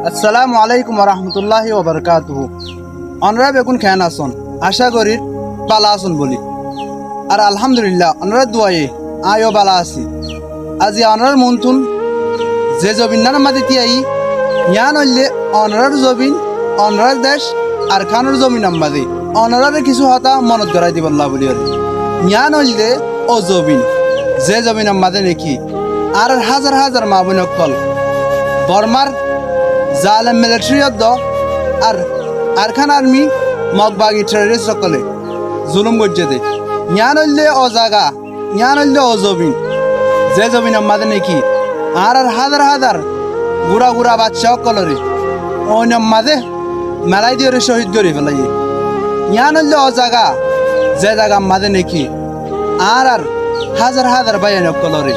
আসসালামু আলাইকুম রহমতুল্লাহি ওবরকাতুহু। অনরা বেগুন খেয়ান আসন, আশা করি বালা আসন বলি। আর আলহামদুলিল্লাহ অনরা দুয়ায়ে আয়ও বালা আছি। আজি অনরার মন্থুন যে জবিন না নামাদি তিয়াই ইয়ান হইলে অনরার জবিন, অনরার দেশ আর খানোর জমিন নাম্বাদি অনরারে কিছু হতা মনত গড়াই দিবল্লা বলি। ইয়ান হইলে ও জবিন যে জমিন নাম্বাদে নাকি আর হাজার হাজার মা বোন কল বর্মার জালেম মিলিটারি আর আরখান আর্মি মগবাগি টেররিস্ট সকলে জুলুম করছে দে। ইয়ান হইলে ও জাগা, ইয়ান হইলে ও জমিন যে জমিন আমাদের নাকি আর হাজার হাজার গুড়া গুড়া বাচ্চা সকলরে ও নাম্মাদে মেলাই দিয়ে শহীদ করে ফেলাই। ইয়ান হইলে ও জাগা যে জায়গা আমাদের নাকি আর হাজার হাজার বাইন সকলরে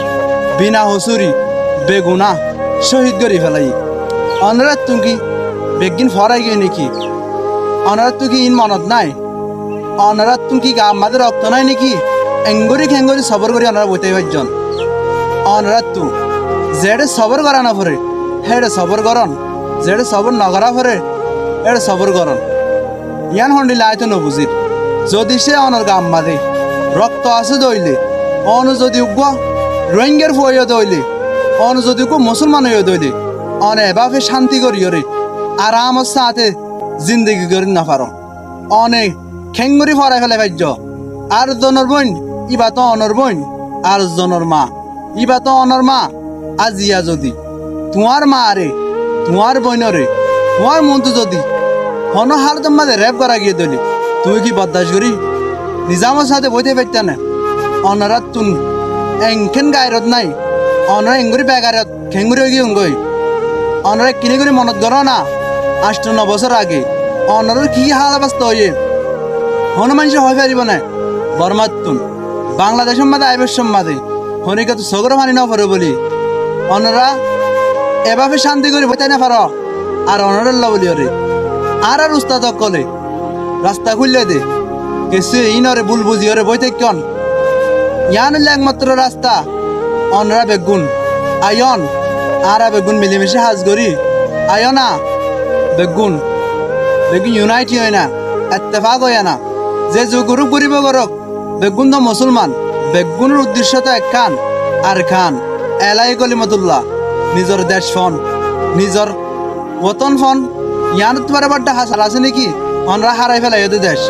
বিনা হসুরি বেগুনা শহীদ করে ফেলাই। অনরাত তুমি বেগিন ফরাই গিয়ে নাকি অনরাত তুই ইন মনত নাই? অনরাত তুমি আমাদের রক্ত নাই নাকি? এঙ্গরি খেঙ্গরি সবর করি অনরা বইতে পারজন। অনরাত তু যেড়ে সবর করা না ফরে হেড়ে সবর করন, যেড়ে সবর নগরা ফরে এড়ে সবর করন। ইয়ান হন্ডিলে আয়তো নবুজির যদি সে অনর গাম মাদে রক্ত আছে দইলে অনু যদি উগ্র রোহিঙ্গার ফুয়ে দইলে অনু যদি মুসলমান হয়ে দইলে অনে বাপে শান্তি করি রে আরামর সাথে জিন্দগি করি না পারো অনে খেঙ্গুরি ফরাই ফেলে ভাজ্য। আর জনের বোন ইবা তো অনর বোন, আর জনের মা ইবা তো অনর মা। আজিয়া যদি তোমার মা রে তোমার বোন রে তোমার মন্তু যদি হন হাল তোমাদের রেপ করা গিয়ে দিলি তুই কি বদাস করি নিজামের সাথে বইতে পারতে না? অনরাত তুন এংখেন গায়রত নাই অনরা এঙ্গুরি বেগারত খেঙ্গুরি গিয়ে গই অনরা কিনে করে মনত ধরো না 8-9 বছর আগে অনরের কি হাল অবস্থা হয়ে হন মানুষ হয়ে পারিব না। বর্মাতুন বাংলাদেশের মাঝে আইবের সম্মাদে হনিকে তো সগর মানি না পারো বলি অনরা এভাবে শান্তি করে বইতে না পারো। আর অনরের বলি ওরে আর উস্তাদ কলে রাস্তা খুললে দে কিছু ইনরে বুল বুঝি ওরে বইতে কন ইয়ান একমাত্র রাস্তা অনরা বেগুন আয়ন আর বেগুন মিলেমিশে হাজ করি আয়না বেগুন বেগুন ইউনাইটি হয় না, এত্তেফাক হয় না। যে যুগুরু গরিব গরক বেগুন তো মুসলমান বেগুনের উদ্দেশ্য তো এক খান আর খান এলাই কলিমতুল্লাহ নিজের দেশ ফন নিজের বতন ফন ইয়ান তোমার বাড্ডা হাসাল আছে নাকি? অনরা হারাই ফেলাই ওদের দেশ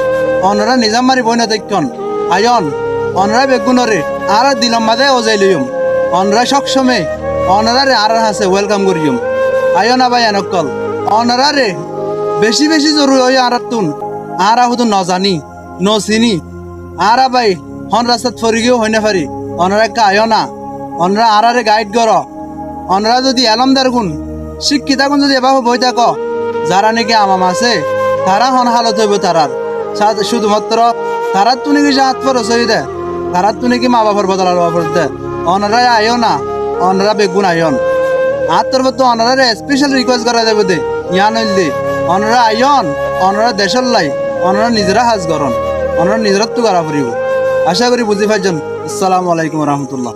অনরা নিজাম মারি বই না দেখন আয়ন অনরা বেগুনরে আর দিলম মাদে ওজাই লইম অনরা সবসময় অনরারে আর হাসে ওয়েলকাম করিম আয়ন আবাই এনকল অনরারে বেশি বেশি জরুরি হয়ে আর তুন আর আহুতো ন জানি ন চিনি আর আবাই হন রাস্তাত ফরি গিয়েও হয় না পারি অনরা একটা আয়না অনরা আরারে গাইড কর। অনরা যদি এলমদার গুণ শিক্ষিতা গুণ যদি এবার বই থাক যারা নাকি আমাম আছে তারা হন হালত হইব তারার শুধুমাত্র তারার তুনি কি হাত ফরস হয়ে দে তারার তুনি কি মা বাবার বদল বাবার দে অনরা আয়ো না অনরা বেগুন আয়ন আর তোর তো অনরা স্পেশাল রিকোয়েস্ট করা যাবে দে ইয়ান হইলে অনরা আয়ন অনরা দেশের লাই অনরা নিজেরা হাজ করন অনরা নিজের তো করা ফুরিব। আশা করি বুঝি পাইছেন। আসসালামু আলাইকুম রহমতুল্লাহ।